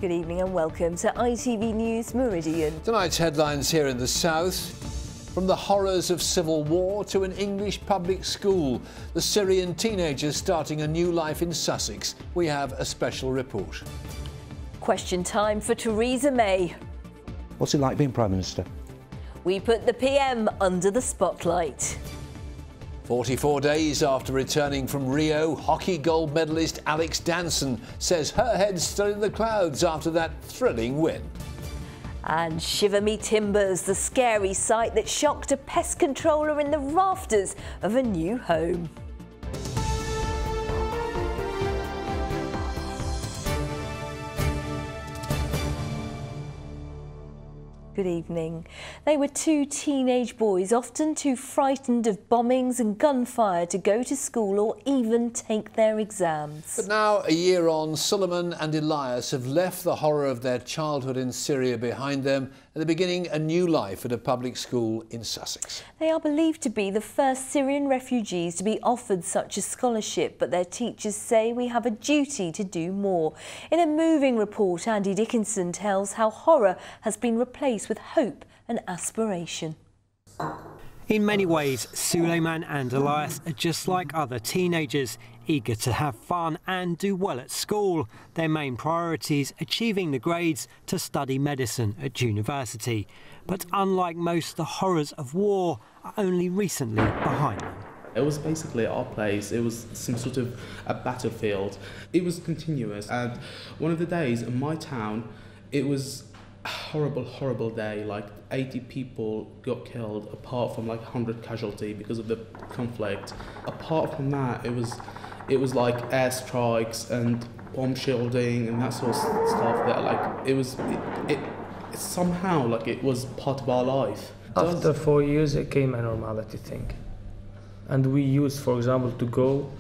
Good evening and welcome to ITV News Meridian. Tonight's headlines here in the south. From the horrors of civil war to an English public school, the Syrian teenagers starting a new life in Sussex. We have a special report. Question time for Theresa May. What's it like being Prime Minister? We put the PM under the spotlight. 44 days after returning from Rio, hockey gold medalist Alex Danson says her head's still in the clouds after that thrilling win. And shiver me timbers, the scary sight that shocked a pest controller in the rafters of a new home. Good evening. They were two teenage boys, often too frightened of bombings and gunfire to go to school or even take their exams. But now, a year on, Suleiman and Elias have left the horror of their childhood in Syria behind them and they're beginning a new life at a public school in Sussex. They are believed to be the first Syrian refugees to be offered such a scholarship, but their teachers say we have a duty to do more. In a moving report, Andy Dickinson tells how horror has been replaced with hope and aspiration. In many ways, Suleiman and Elias are just like other teenagers, eager to have fun and do well at school. Their main priority is achieving the grades to study medicine at university. But unlike most, the horrors of war are only recently behind them. It was basically our place. It was some sort of a battlefield. It was continuous, and one of the days in my town, it was a horrible day. Like 80 people got killed, apart from like 100 casualty because of the conflict. Apart from that, it was like airstrikes and bomb shielding and that sort of stuff. That like it somehow like it was part of our life. After 4 years, it came a normality thing, and we used, for example, to go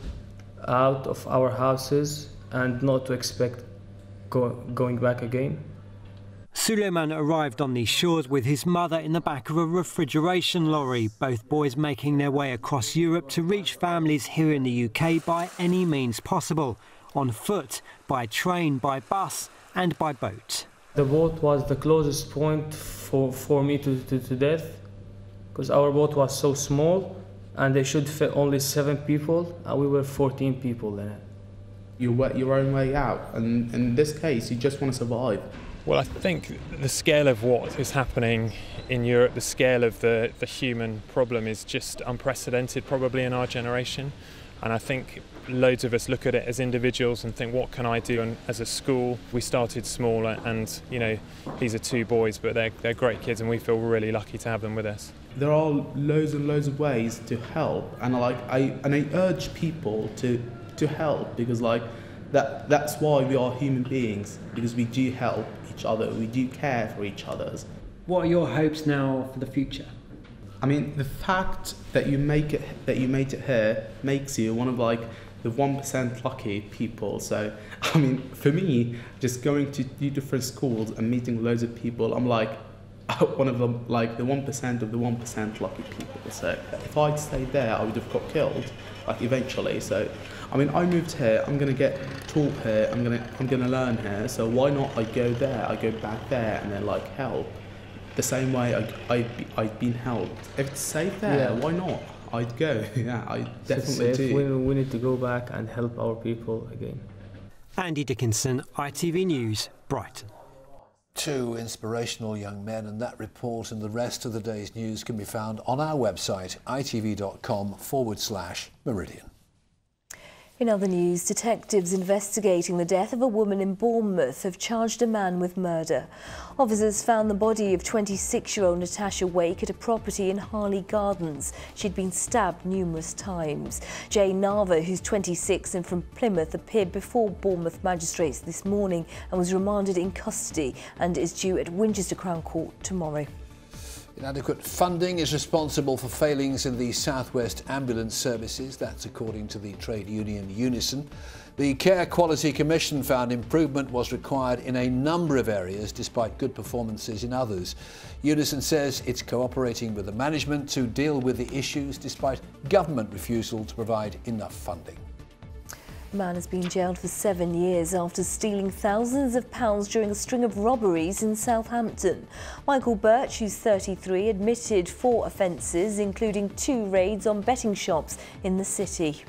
out of our houses and not to expect going back again. Suleiman arrived on these shores with his mother in the back of a refrigeration lorry, both boys making their way across Europe to reach families here in the UK by any means possible, on foot, by train, by bus and by boat. The boat was the closest point for me to death, because our boat was so small and they should fit only 7 people and we were 14 people in it. You work your own way out, and in this case you just want to survive. Well, I think the scale of what is happening in Europe, the scale of the human problem is just unprecedented probably in our generation. And I think loads of us look at it as individuals and think, what can I do? And as a school, we started small and, you know, these are 2 boys, but they're great kids and we feel really lucky to have them with us. There are loads and loads of ways to help, and I urge people to help, because like that's why we are human beings, because we do help each other, we do care for each other. What are your hopes now for the future? I mean, the fact that you made it here makes you one of like the 1% lucky people. So, I mean, for me, just going to different schools and meeting loads of people, I'm like one of them, like the 1% of the 1% lucky people. So, if I'd stayed there, I would have got killed, like eventually. So, I mean, I moved here. I'm gonna get taught here. I'm gonna learn here. So why not? I go there. I go back there, and then like help. The same way I've been helped. If it's safe there, why not? I'd go. Yeah, I definitely do. We need to go back and help our people again. Andy Dickinson, ITV News, Brighton. 2 inspirational young men, and that report and the rest of the day's news can be found on our website, itv.com/Meridian. In other news, detectives investigating the death of a woman in Bournemouth have charged a man with murder. Officers found the body of 26-year-old Natasha Wake at a property in Harley Gardens. She'd been stabbed numerous times. Jane Nava, who's 26 and from Plymouth, appeared before Bournemouth magistrates this morning and was remanded in custody and is due at Winchester Crown Court tomorrow. Inadequate funding is responsible for failings in the South West ambulance services. That's according to the trade union Unison. The Care Quality Commission found improvement was required in a number of areas despite good performances in others. Unison says it's cooperating with the management to deal with the issues despite government refusal to provide enough funding. A man has been jailed for 7 years after stealing thousands of pounds during a string of robberies in Southampton. Michael Birch, who's 33, admitted 4 offences, including 2 raids on betting shops in the city.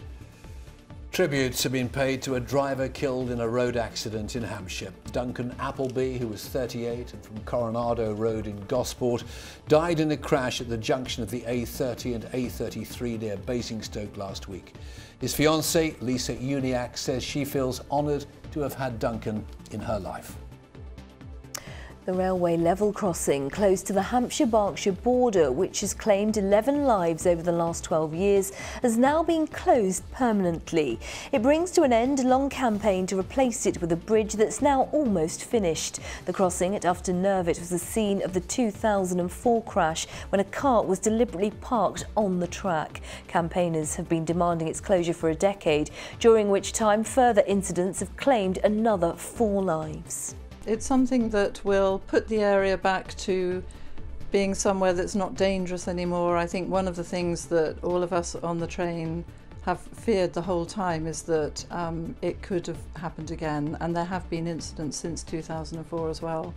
Tributes have been paid to a driver killed in a road accident in Hampshire. Duncan Appleby, who was 38 and from Coronado Road in Gosport, died in a crash at the junction of the A30 and A33 near Basingstoke last week. His fiancée, Lisa Uniacke, says she feels honoured to have had Duncan in her life. The railway level crossing close to the Hampshire-Berkshire border, which has claimed 11 lives over the last 12 years, has now been closed permanently. It brings to an end a long campaign to replace it with a bridge that's now almost finished. The crossing at Ufton Nervet was the scene of the 2004 crash when a car was deliberately parked on the track. Campaigners have been demanding its closure for a decade, during which time further incidents have claimed another 4 lives. It's something that will put the area back to being somewhere that's not dangerous anymore. I think one of the things that all of us on the train have feared the whole time is that it could have happened again, and there have been incidents since 2004 as well.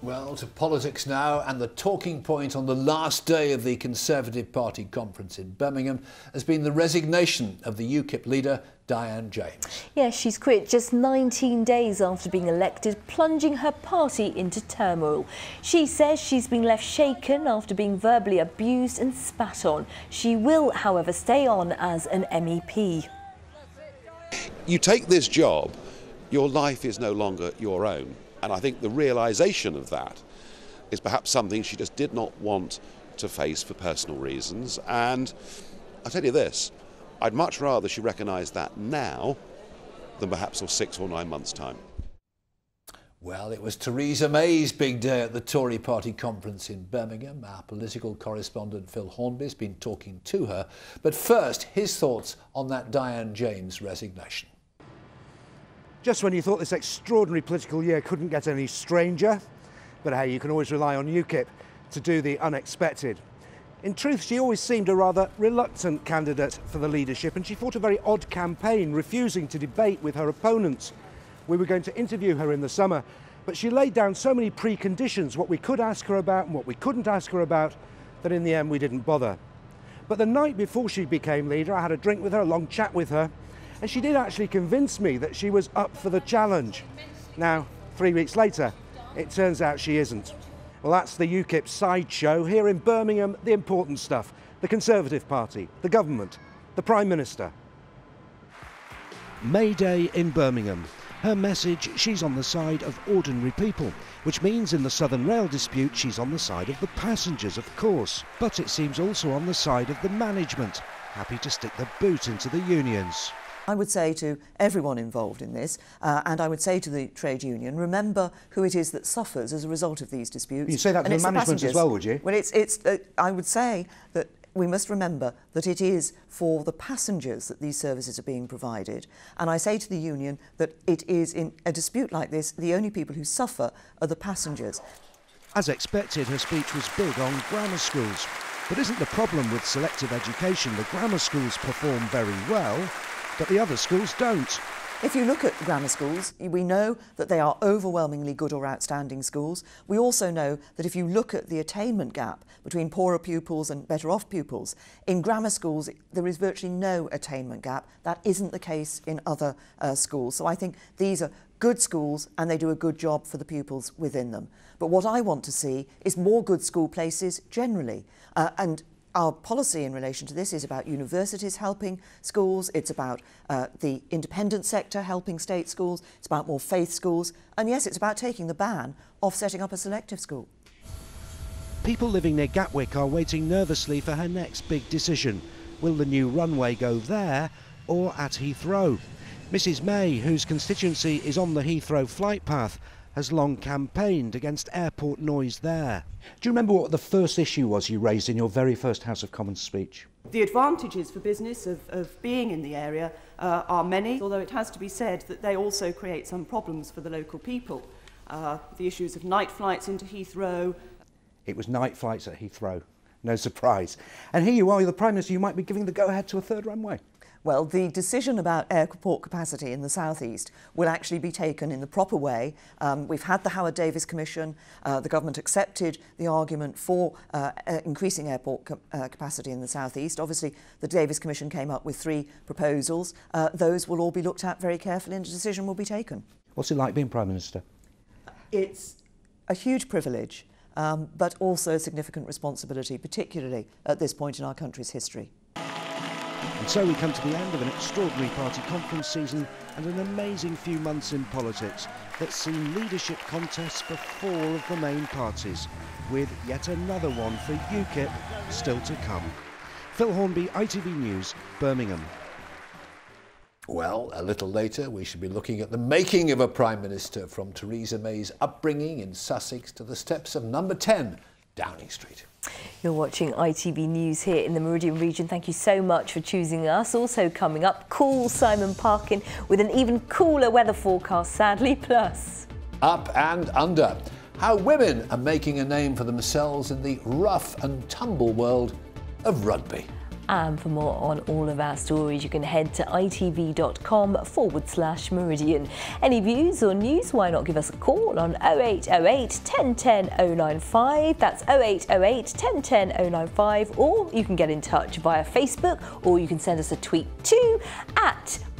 Well, to politics now, and the talking point on the last day of the Conservative Party conference in Birmingham has been the resignation of the UKIP leader, Diane James. Yes, she's quit just 19 days after being elected, plunging her party into turmoil. She says she's been left shaken after being verbally abused and spat on. She will, however, stay on as an MEP. You take this job, your life is no longer your own. And I think the realisation of that is perhaps something she just did not want to face for personal reasons. And I'll tell you this, I'd much rather she recognised that now than perhaps in 6 or 9 months' time. Well, it was Theresa May's big day at the Tory party conference in Birmingham. Our political correspondent Phil Hornby's been talking to her. But first, his thoughts on that Diane James resignation. Just when you thought this extraordinary political year couldn't get any stranger, but hey, you can always rely on UKIP to do the unexpected. In truth, she always seemed a rather reluctant candidate for the leadership, and she fought a very odd campaign, refusing to debate with her opponents. We were going to interview her in the summer, but she laid down so many preconditions, what we could ask her about and what we couldn't ask her about, that in the end we didn't bother. But the night before she became leader, I had a drink with her, a long chat with her, and she did actually convince me that she was up for the challenge. Now, 3 weeks later, it turns out she isn't. Well, that's the UKIP sideshow. Here in Birmingham, the important stuff. The Conservative Party, the government, the Prime Minister. May Day in Birmingham. Her message, she's on the side of ordinary people, which means in the Southern Rail dispute, she's on the side of the passengers, of course. But it seems also on the side of the management, happy to stick the boot into the unions. I would say to everyone involved in this, and I would say to the trade union, remember who it is that suffers as a result of these disputes. You'd say that to the management as well, would you? Well, I would say that we must remember that it is for the passengers that these services are being provided. And I say to the union that it is, in a dispute like this, the only people who suffer are the passengers. As expected, her speech was big on grammar schools. But isn't the problem with selective education the grammar schools perform very well, but the other schools don't? If you look at grammar schools, we know that they are overwhelmingly good or outstanding schools. We also know that if you look at the attainment gap between poorer pupils and better off pupils, in grammar schools there is virtually no attainment gap. That isn't the case in other schools. So I think these are good schools and they do a good job for the pupils within them. But what I want to see is more good school places generally. And our policy in relation to this is about universities helping schools, it's about the independent sector helping state schools, it's about more faith schools, and yes, it's about taking the ban off setting up a selective school. People living near Gatwick are waiting nervously for her next big decision. Will the new runway go there or at Heathrow? Mrs May, whose constituency is on the Heathrow flight path, has long campaigned against airport noise there. Do you remember what the first issue was you raised in your very first House of Commons speech? The advantages for business of being in the area are many, although it has to be said that they also create some problems for the local people. The issues of night flights into Heathrow. It was night flights at Heathrow, no surprise. And here you are, you're the Prime Minister, you might be giving the go-ahead to a third runway. Well, the decision about airport capacity in the southeast will actually be taken in the proper way. We've had the Howard Davis Commission. The government accepted the argument for increasing airport capacity in the southeast. Obviously, the Davis Commission came up with 3 proposals. Those will all be looked at very carefully and a decision will be taken. What's it like being Prime Minister? It's a huge privilege, but also a significant responsibility, particularly at this point in our country's history. And so we come to the end of an extraordinary party conference season and an amazing few months in politics that's seen leadership contests for 4 of the main parties, with yet another one for UKIP still to come. Phil Hornby, ITV News, Birmingham. Well, a little later we should be looking at the making of a Prime Minister, from Theresa May's upbringing in Sussex to the steps of number 10 Downing Street. You're watching ITV News here in the Meridian region. Thank you so much for choosing us. Also coming up, cool Simon Parkin with an even cooler weather forecast, sadly, plus Up and under. How women are making a name for themselves in the rough and tumble world of rugby. And for more on all of our stories, you can head to itv.com/Meridian. Any views or news, why not give us a call on 0808 1010 095. That's 0808 1010 095. Or you can get in touch via Facebook, or you can send us a tweet too.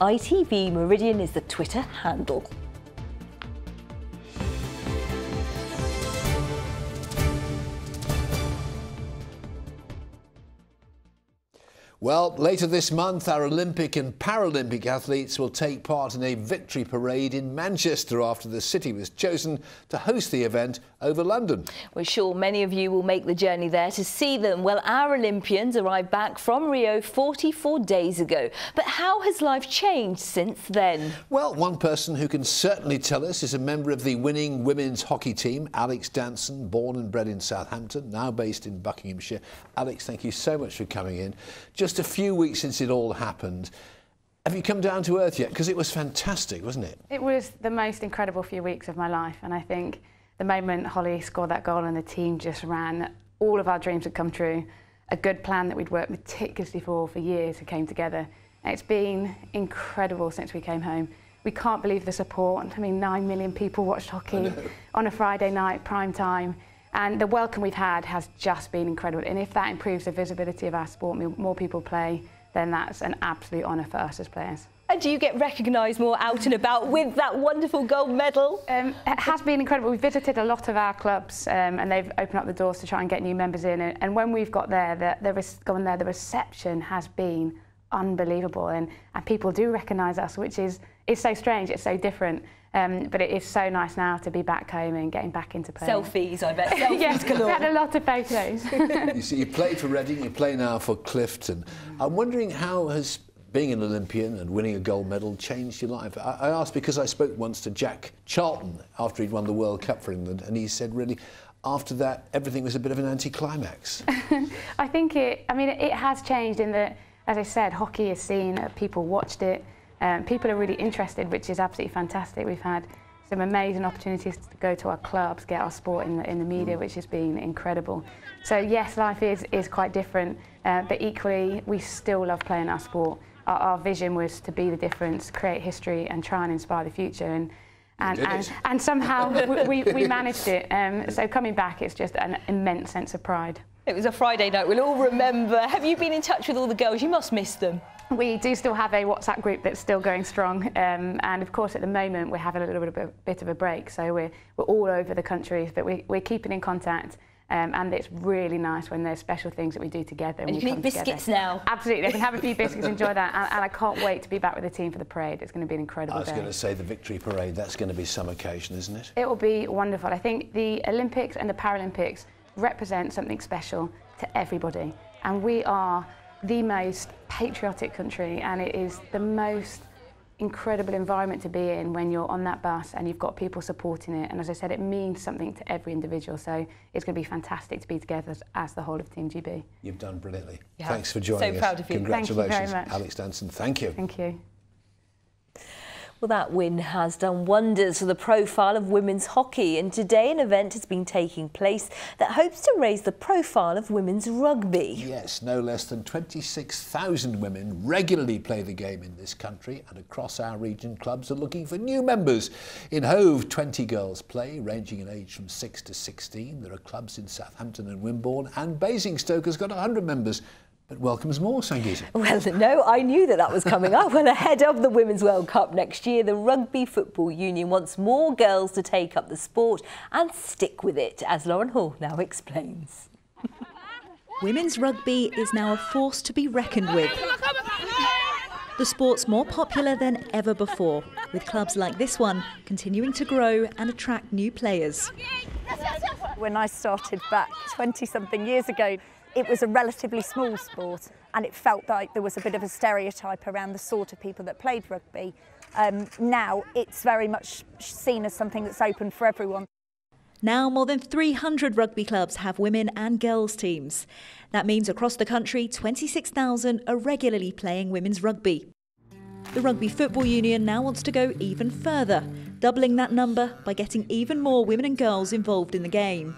@ITV Meridian is the Twitter handle. Well, later this month, our Olympic and Paralympic athletes will take part in a victory parade in Manchester after the city was chosen to host the event over London. We're sure many of you will make the journey there to see them. Well, our Olympians arrived back from Rio 44 days ago. But how has life changed since then? Well, one person who can certainly tell us is a member of the winning women's hockey team, Alex Danson, born and bred in Southampton, now based in Buckinghamshire. Alex, thank you so much for coming in. Just a few weeks since it all happened. Have you come down to earth yet? Because it was fantastic, wasn't it? It was the most incredible few weeks of my life, and I think the moment Holly scored that goal and the team just ran, all of our dreams had come true. A good plan that we'd worked meticulously for years had came together. And it's been incredible since we came home. We can't believe the support. I mean, 9 million people watched hockey on a Friday night, prime time. And the welcome we've had has just been incredible. And if that improves the visibility of our sport, more people play, then that's an absolute honour for us as players. And do you get recognised more out and about with that wonderful gold medal? It has been incredible. We've visited a lot of our clubs and they've opened up the doors to try and get new members in. And when we've got there, the reception has been unbelievable. And people do recognise us, which is so strange. It's so different. But it is so nice now to be back home and getting back into play. Selfies, I bet. Selfies yes, galore. We had a lot of photos. You see, you played for Reading, you play now for Clifton. I'm wondering, how has being an Olympian and winning a gold medal changed your life? I asked because I spoke once to Jack Charlton after he'd won the World Cup for England, and he said really after that everything was a bit of an anticlimax. I think it has changed in that, as I said, hockey is seen, people watched it. People are really interested, which is absolutely fantastic. We've had some amazing opportunities to go to our clubs, get our sport in the media, which has been incredible. So yes, life is quite different, but equally we still love playing our sport. Our vision was to be the difference, create history and try and inspire the future. And somehow we managed it. So coming back, it's just an immense sense of pride. It was a Friday night, we'll all remember. Have you been in touch with all the girls? You must miss them. We do still have a WhatsApp group that's still going strong, and of course at the moment we're having a little bit of a break, so we're all over the country, but we're keeping in contact, and it's really nice when there's special things that we do together. And you can eat biscuits now. Absolutely, they can have a few biscuits, enjoy that, and I can't wait to be back with the team for the parade. It's going to be an incredible day. I was going to say the victory parade, that's going to be some occasion, isn't it? It will be wonderful. I think the Olympics and the Paralympics represent something special to everybody, and we are the most patriotic country, and it is the most incredible environment to be in when you're on that bus and you've got people supporting it. And as I said, it means something to every individual, so it's going to be fantastic to be together as the whole of Team GB. You've done brilliantly. Yeah. Thanks for joining us. So proud of you. Congratulations, Thank you very much. Alex Danson. Thank you. Thank you. Well, that win has done wonders for the profile of women's hockey, and today an event has been taking place that hopes to raise the profile of women's rugby. Yes, no less than 26,000 women regularly play the game in this country, and across our region clubs are looking for new members. In Hove, 20 girls play, ranging in age from 6 to 16. There are clubs in Southampton and Wimborne, and Basingstoke has got 100 members. But welcomes more, Sangeeta. Well, no, I knew that was coming up. Well, ahead of the Women's World Cup next year, the Rugby Football Union wants more girls to take up the sport and stick with it, as Lauren Hall now explains. Women's rugby is now a force to be reckoned with. The sport's more popular than ever before, with clubs like this one continuing to grow and attract new players. When I started back 20-something years ago, it was a relatively small sport, and it felt like there was a bit of a stereotype around the sort of people that played rugby. Now it's very much seen as something that's open for everyone. Now more than 300 rugby clubs have women and girls teams. That means across the country, 26,000 are regularly playing women's rugby. The Rugby Football Union now wants to go even further, doubling that number by getting even more women and girls involved in the game.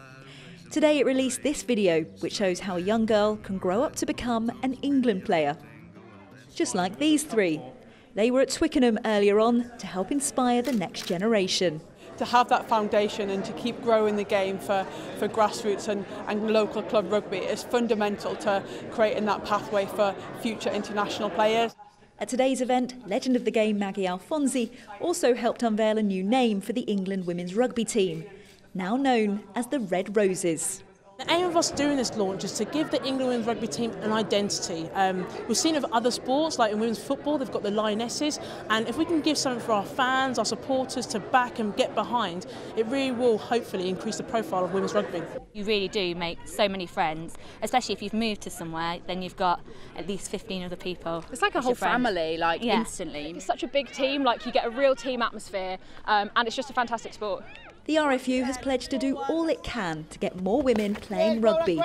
Today it released this video, which shows how a young girl can grow up to become an England player. Just like these three. They were at Twickenham earlier on to help inspire the next generation. To have that foundation and to keep growing the game for grassroots and local club rugby is fundamental to creating that pathway for future international players. At today's event, legend of the game Maggie Alfonsi also helped unveil a new name for the England women's rugby team, now known as the Red Roses. The aim of us doing this launch is to give the England women's rugby team an identity. We've seen it with other sports, like in women's football, they've got the Lionesses, and if we can give something for our fans, our supporters to back and get behind, it really will hopefully increase the profile of women's rugby. You really do make so many friends, especially if you've moved to somewhere, then you've got at least 15 other people. It's like a whole family, like instantly. It's such a big team, like you get a real team atmosphere, and it's just a fantastic sport. The RFU has pledged to do all it can to get more women playing rugby,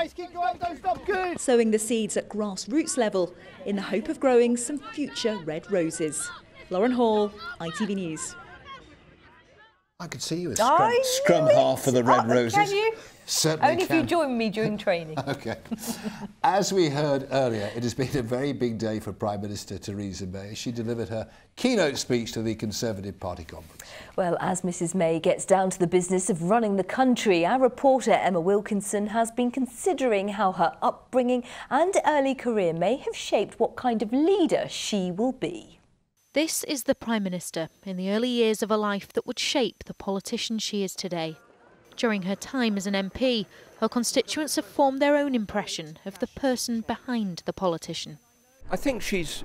sowing the seeds at grassroots level in the hope of growing some future Red Roses. Lauren Hall, ITV News. I could see you as scrum half for the Red Roses. Can you? Certainly Only if you join me during training. OK. As we heard earlier, it has been a very big day for Prime Minister Theresa May. She delivered her keynote speech to the Conservative Party conference. Well, as Mrs May gets down to the business of running the country, our reporter Emma Wilkinson has been considering how her upbringing and early career may have shaped what kind of leader she will be. This is the Prime Minister in the early years of a life that would shape the politician she is today. During her time as an MP, her constituents have formed their own impression of the person behind the politician. I think she's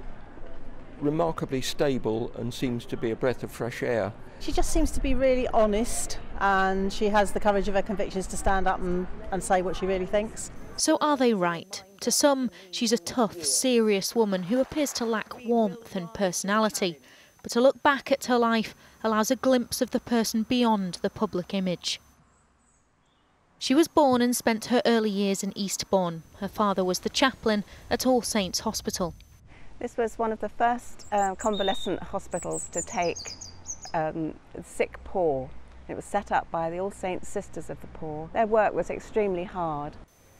remarkably stable and seems to be a breath of fresh air. She just seems to be really honest, and she has the courage of her convictions to stand up and say what she really thinks. So are they right? To some, she's a tough, serious woman who appears to lack warmth and personality. But to look back at her life allows a glimpse of the person beyond the public image. She was born and spent her early years in Eastbourne. Her father was the chaplain at All Saints Hospital. This was one of the first convalescent hospitals to take sick poor. It was set up by the All Saints Sisters of the Poor. Their work was extremely hard.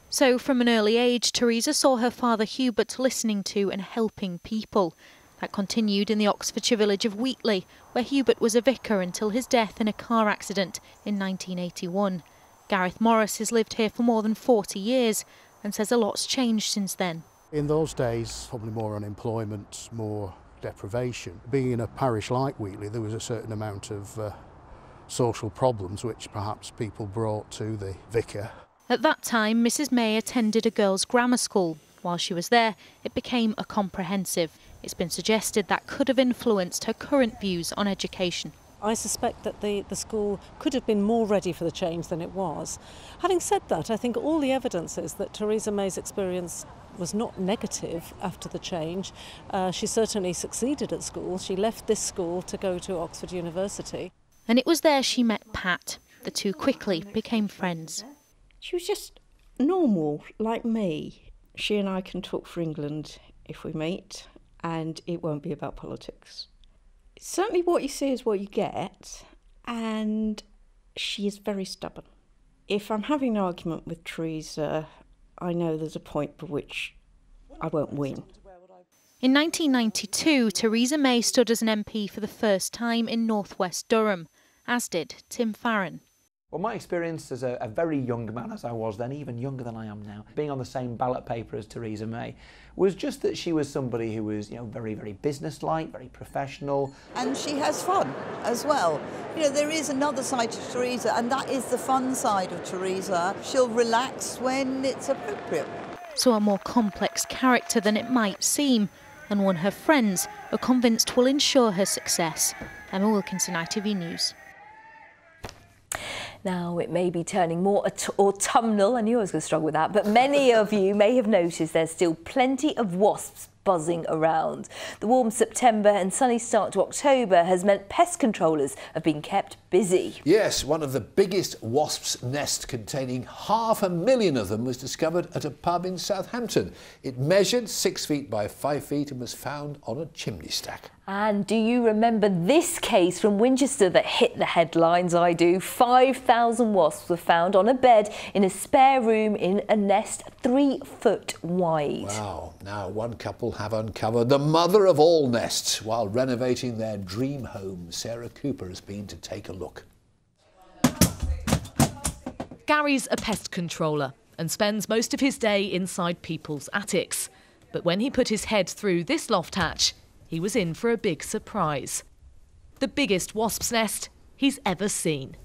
So from an early age, Theresa saw her father Hubert listening to and helping people. That continued in the Oxfordshire village of Wheatley, where Hubert was a vicar until his death in a car accident in 1981. Gareth Morris has lived here for more than 40 years and says a lot's changed since then. In those days, probably more unemployment, more deprivation. Being in a parish like Wheatley, there was a certain amount of social problems which perhaps people brought to the vicar. At that time, Mrs May attended a girls' grammar school. While she was there, it became a comprehensive. It's been suggested that could have influenced her current views on education. I suspect that the school could have been more ready for the change than it was. Having said that, I think all the evidence is that Theresa May's experience was not negative after the change. She certainly succeeded at school. She left this school to go to Oxford University. And it was there she met Pat. The two quickly became friends. She was just normal, like me. She and I can talk for England if we meet, and it won't be about politics. certainly what you see is what you get, and she is very stubborn. If I'm having an argument with Theresa, I know there's a point for which I won't win. In 1992, Theresa May stood as an MP for the first time in North West Durham, as did Tim Farron. Well, my experience as a very young man, as I was then, even younger than I am now, being on the same ballot paper as Theresa May, was just that she was somebody who was, very, very businesslike, very professional. And she has fun as well. There is another side to Theresa, and that is the fun side of Theresa. She'll relax when it's appropriate. So a more complex character than it might seem, and one her friends are convinced will ensure her success. Emma Wilkinson, ITV News. Now, it may be turning more autumnal, I knew I was going to struggle with that, but many of you may have noticed there's still plenty of wasps buzzing around. The warm September and sunny start to October has meant pest controllers have been kept busy. Yes, one of the biggest wasps' nest containing 500,000 of them was discovered at a pub in Southampton. It measured 6 feet by 5 feet and was found on a chimney stack. And do you remember this case from Winchester that hit the headlines? I do. 5,000 wasps were found on a bed in a spare room in a nest 3 foot wide. Wow. Now, one couple have uncovered the mother of all nests while renovating their dream home. Sarah Cooper has been to take a look. Gary's a pest controller and spends most of his day inside people's attics. But when he put his head through this loft hatch, he was in for a big surprise. The biggest wasp's nest he's ever seen.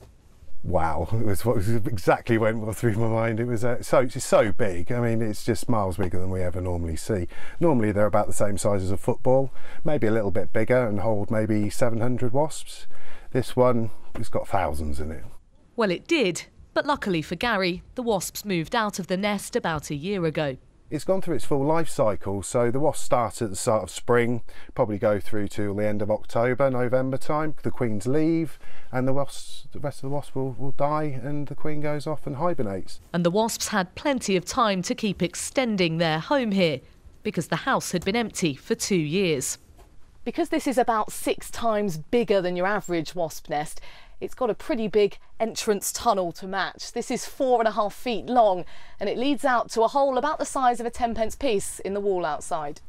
Wow, it was what exactly went through my mind. It was it's so big. I mean, it's just miles bigger than we ever normally see. Normally they're about the same size as a football, maybe a little bit bigger and hold maybe 700 wasps. This one has got thousands in it. Well, it did, but luckily for Gary, the wasps moved out of the nest about a year ago. It's gone through its full life cycle, so the wasps start at the start of spring, probably go through till the end of October, November time. The queens leave and the rest of the wasps will die and the queen goes off and hibernates. And the wasps had plenty of time to keep extending their home here because the house had been empty for 2 years. Because this is about 6 times bigger than your average wasp nest, it's got a pretty big entrance tunnel to match. This is 4.5 feet long and it leads out to a hole about the size of a 10p piece in the wall outside.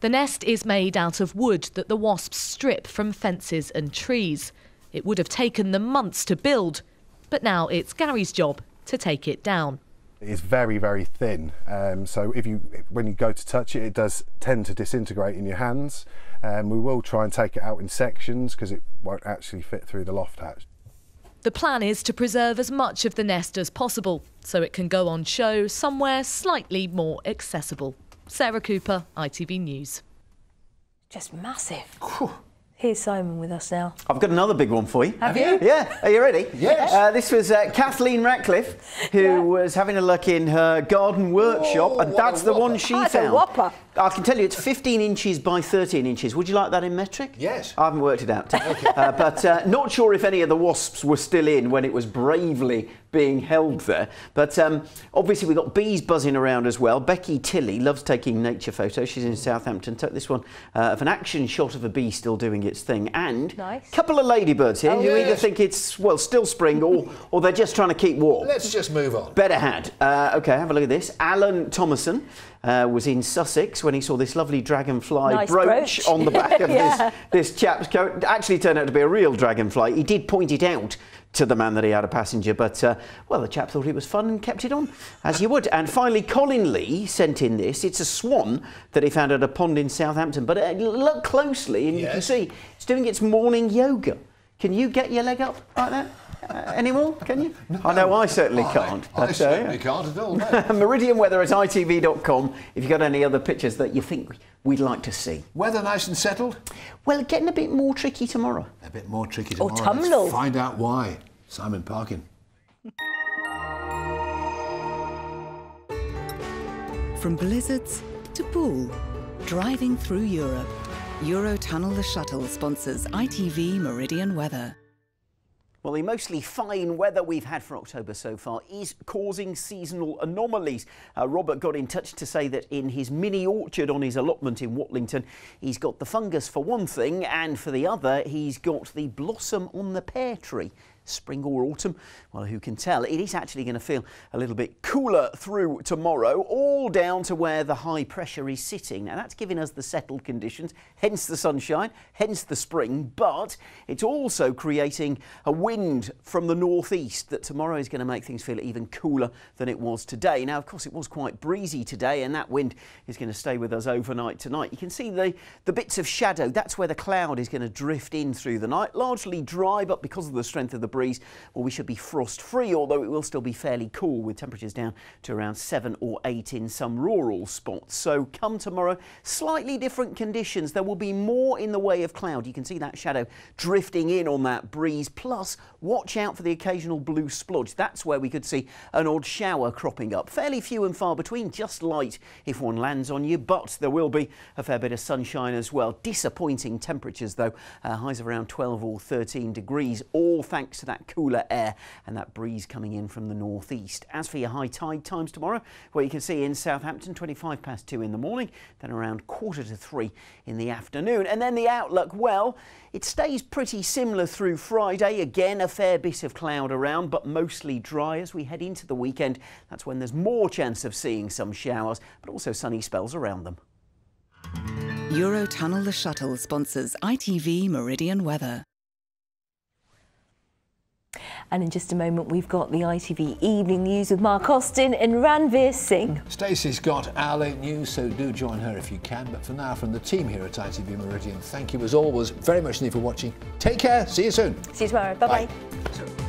The nest is made out of wood that the wasps strip from fences and trees. It would have taken them months to build, but now it's Gary's job to take it down. It's very, very thin, so when you go to touch it, it does tend to disintegrate in your hands. We will try and take it out in sections because it won't actually fit through the loft hatch. The plan is to preserve as much of the nest as possible so it can go on show somewhere slightly more accessible. Sarah Cooper, ITV News. Just massive. Here's Simon with us now. I've got another big one for you. Have you? Yeah. Are you ready? Yes. This was Kathleen Ratcliffe, who was having a look in her garden workshop, and that's the one she That's found. a whopper. I can tell you it's 15 inches by 13 inches. Would you like that in metric? Yes. I haven't worked it out. But not sure if any of the wasps were still in when it was bravely being held there. But obviously we've got bees buzzing around as well. Becky Tilley loves taking nature photos. She's in Southampton. Took this one of an action shot of a bee still doing its thing. And a couple of ladybirds here who either think it's, well, still spring or they're just trying to keep warm. Let's just move on. Better had. OK, have a look at this. Alan Thomason was in Sussex when he saw this lovely dragonfly brooch on the back of this chap's coat. Actually turned out to be a real dragonfly. He did point it out to the man that he had a passenger, but well, the chap thought it was fun and kept it on, as you would. And finally, Colin Lee sent in this. It's a swan that he found at a pond in Southampton, but look closely and you can see it's doing its morning yoga. Can you get your leg up like that anymore? Can you? No. I know I certainly can't. I certainly can't at all. No. Meridian weather at itv.com if you've got any other pictures that you think we'd like to see. Weather nice and settled? Well, getting a bit more tricky tomorrow. A bit more tricky tomorrow. Autumnal. Let's find out why. Simon Parkin. From blizzards to pool, driving through Europe. Eurotunnel the Shuttle sponsors ITV Meridian weather. Well, the mostly fine weather we've had for October so far is causing seasonal anomalies. Robert got in touch to say that in his mini orchard on his allotment in Watlington, he's got the fungus for one thing, and for the other, he's got the blossom on the pear tree. Spring or autumn? Well, who can tell? It is actually going to feel a little bit cooler through tomorrow, all down to where the high pressure is sitting. Now, that's giving us the settled conditions, hence the sunshine, hence the spring, but it's also creating a wind from the northeast that tomorrow is going to make things feel even cooler than it was today. Now, of course, it was quite breezy today, and that wind is going to stay with us overnight tonight. You can see the bits of shadow. That's where the cloud is going to drift in through the night. Largely dry, but because of the strength of the breeze, well, we should be frost-free, although it will still be fairly cool with temperatures down to around 7 or 8 in some rural spots. So come tomorrow, slightly different conditions. There will be more in the way of cloud. You can see that shadow drifting in on that breeze. Plus, watch out for the occasional blue splodge. That's where we could see an odd shower cropping up. Fairly few and far between, just light if one lands on you, but there will be a fair bit of sunshine as well. Disappointing temperatures though, highs of around 12 or 13 degrees, all thanks to that cooler air and that breeze coming in from the northeast. As for your high tide times tomorrow, well, you can see in Southampton 2:25 in the morning, then around 2:45 in the afternoon. And then the outlook, well, it stays pretty similar through Friday. Again, a fair bit of cloud around, but mostly dry as we head into the weekend. That's when there's more chance of seeing some showers, but also sunny spells around them. Eurotunnel the Shuttle sponsors ITV Meridian weather. And in just a moment, we've got the ITV Evening News with Mark Austin and Ranveer Singh. Stacey's got our late news, so do join her if you can. But for now, from the team here at ITV Meridian, thank you as always very much indeed for watching. Take care. See you soon. See you tomorrow. Bye-bye. Bye.